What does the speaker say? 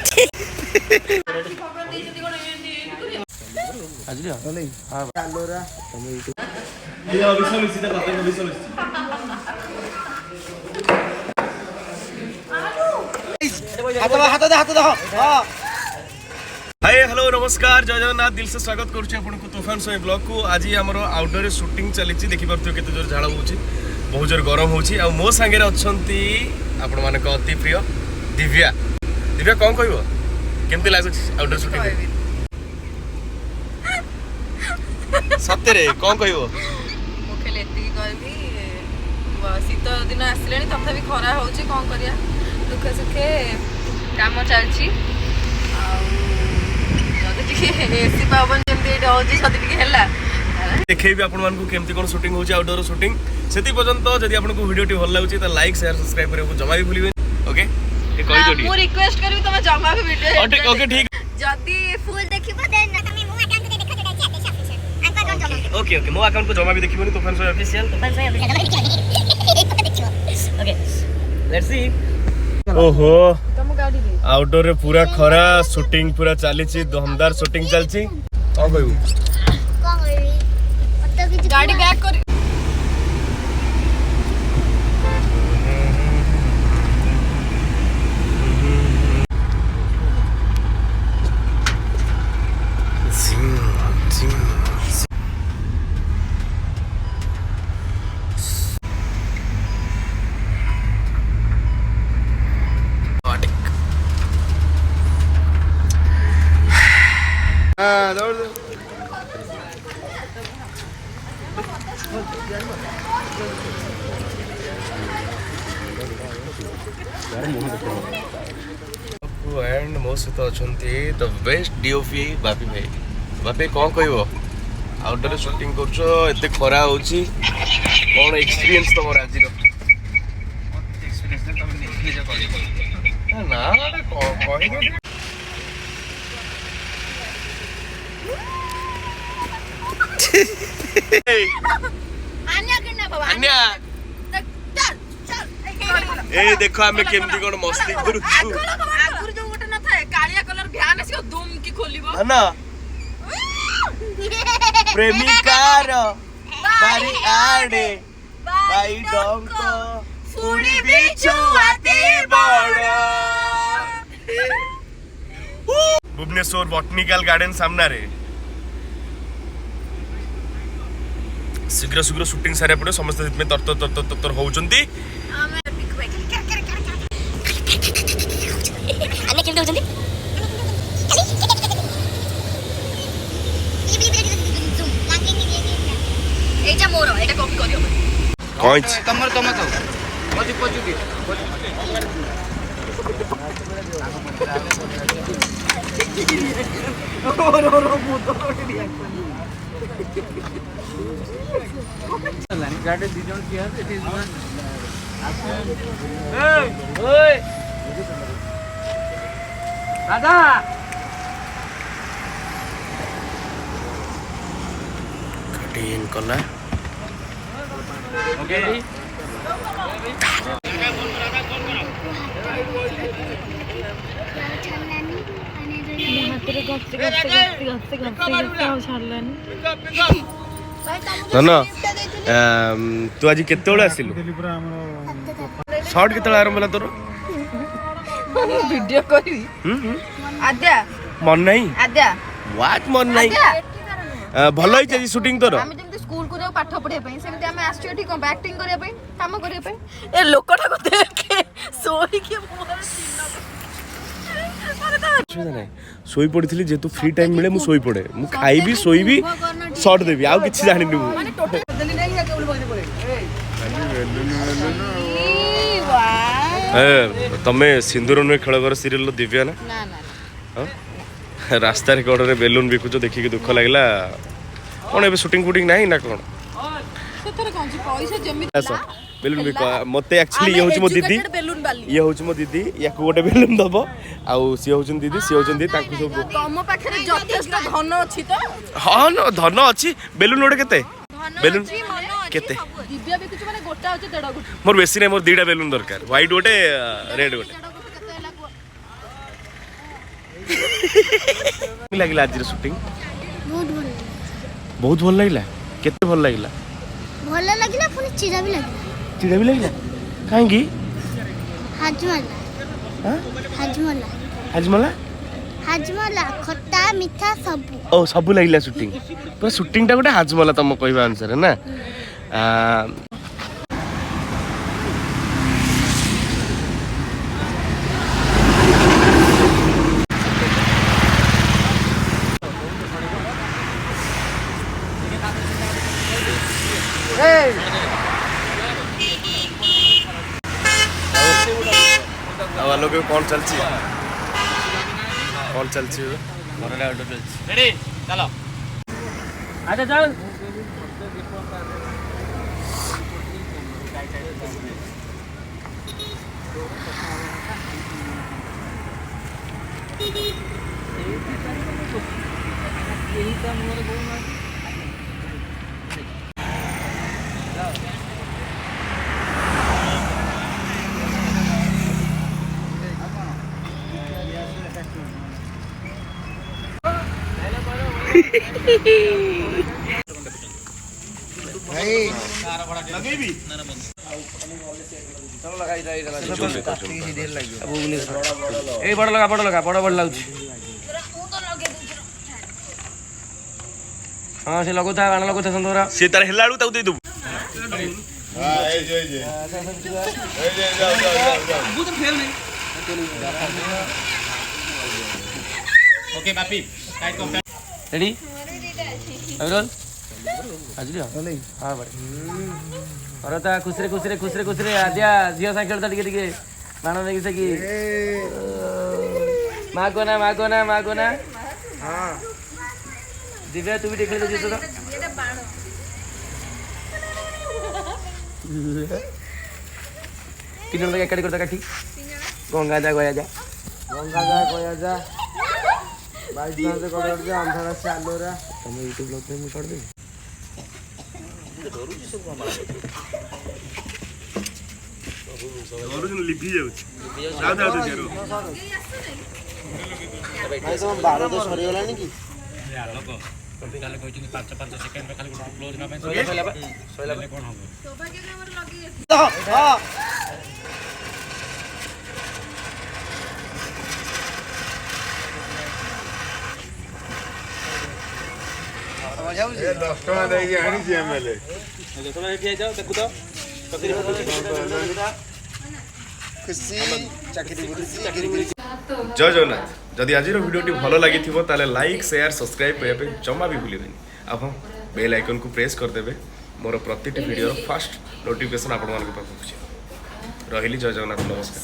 Hi hello नमस्कार जय जगन्नाथ दिल से स्वागत करुच्छे आपको तूफान सोई ब्लॉग को। आज आमर आउटडोर शूटिंग चली देखिपे केते जोर झाड़ हो बहुत जोर गरम हो मो सांगे अच्छा आपण मान अति प्रिय दिव्या। दिव्या कौन कह केमती लगे आउटडोर शूटिंग सत्य कौन कह शीत दिन आसिले तथापि खरा हो कौन करिया दुखे सुखे काम चलती एसी पवन देखी आपण मानक केमती कौन शूटिंग होची आउटडोर शूटिंग से पर्यंत जदि आपको वीडियो भल लगे तो लाइक शेयर सब्सक्राइब करने जमा भी भूलिए। ओके मु रिक्वेस्ट करी तुम जमा भी वीडियो ओके ठीक जदि फुल देखिबो देन तुम मो अकाउंट को देखा देछि एफिशिएंट ओके ओके मो अकाउंट को जमा भी देखिबोनी तूफान सोई ऑफिशियल ओके लेट्स सी। ओहो आउटडोर रे पूरा खरा शूटिंग पूरा चली दमदार शूटिंग चलची कौन कहू गाड़ी बैक कर एंड मो सहित अच्छा द बेस्ट डीओपी बापी भाई। बापी कौन कह आउटडोर शूटिंग करते खरा हो कौन एक्सपीरियंस तुम आज ना ए देखो हमें केमती कोन मस्ती करू आगुर जो गोटे न थाए कालिया कलर ध्यान से दुम की खोलिबो ना प्रेमिकार बारी आडे बाई डंको फुड़ी बिछुआती बड़ भुवनेश्वर बॉटनिकल गार्डन सामना रे शीघ्र शीघ्र शूटिंग सारे पड़े समस्त में तर होउचंती कटिंग कला ना तू आज केते आसिलु शॉर्ट केते आरंभ होला तोर वीडियो करी आद्या मन नहीं आद्या व्हाट मन नहीं भल होई शूटिंग तोर हम जेमति स्कूल को पाठ पढ़े पई सेमति हम आछियो ठीक एक्टिंग करिया पई काम करिया पई ए लोकटा को देखे सोई के मोर चिन्ना सोई पड़ी जेतु फ्री टाइम मिले मु सोई पड़े मु खाइबी सोईबी शॉर्ट देबी आ किछि जानि नु माने टोटल देली नहीं है केवल बगने पड़े ए तमे सिंदूर में खेल कर सीरियल दिव्या ना ना ना रास्ता रे कड़े बेलून बिकुचो देखिक दुख लागला कौन ए शूटिंग फुटिंग नहीं ना कौन सेथरे कोन पैसा जमी बेलून बिक मते एक्चुअली ये होची मो दीदी ये होची मो दीदी या को गोटे बेलून दबो आउ सी होचन दीदी सी होचन दीदी ताकू सब तम पाखरे जथेष्ट धन अछि तो हां न धन अछि बेलून ओडे केते बेलून केते दिव्या बिकुच माने गोटा होचे 1.5 गोटा मोर बेसी नै मोर 2टा बेलून दरकार व्हाइट गोटे रेड गोटे लगिला आज शूटिंग बहुत भल बहुत भल लगिला केते भल लगिला भल लगिला पुनी चिड़ा भी लगिला चिड़ा भी लगिला काहेंगी हाजमला हां हाजमला हाजमला हाजमला खट्टा मीठा सब ओ सब लगिला शूटिंग पूरा शूटिंग टा गोटे हाजमला तम कहबा अनुसार ना आलोक कौन चलची कौन चलची रेडी चलो आजा चल लगेबी चलो लगाई ए बड़ लगा बड़ लाଗୁଛି हां से लगो था बाण लगो था संतोरा से तार हेला ताऊ दे दबु हां ए जे ओके पापी टाइट कर रेडी अविरल आजली हां बड़े औरता खुसरे आद्या झियो साइकिल ता टिके बाण देखि सकी मागो ना हां दिव्या तू भी देख ले तो ये बाण तीन जन एक करता काठी गंगा जा गया जा बाइक ना से कर दे अंधारा से आलोरा तुम YouTube ब्लॉग में कर दे और लिपि जाउ जा जेरो भाई तुम 12 तो सरी गलानी की यार लोग कभी काले कहै छि 5 सेकंड में खाली क्लोज ना पे सोइला कोन हो सौभाग्य के हमर लगी हां ये 10 टका देगी आनी छी एमएलए देखो ना एठी जाओ देखु तो खुशी चाकरी जय जगन्नाथ जदि आज वीडियो भल लगी ताले लाइक शेयर सब्सक्राइब करने जमा भी भूलें आप बेल आइकन को प्रेस करदे मोर प्रति वीडियो फास्ट नोटिफिकेशन आपण मान पाखु रही जय जगन्नाथ नमस्कार।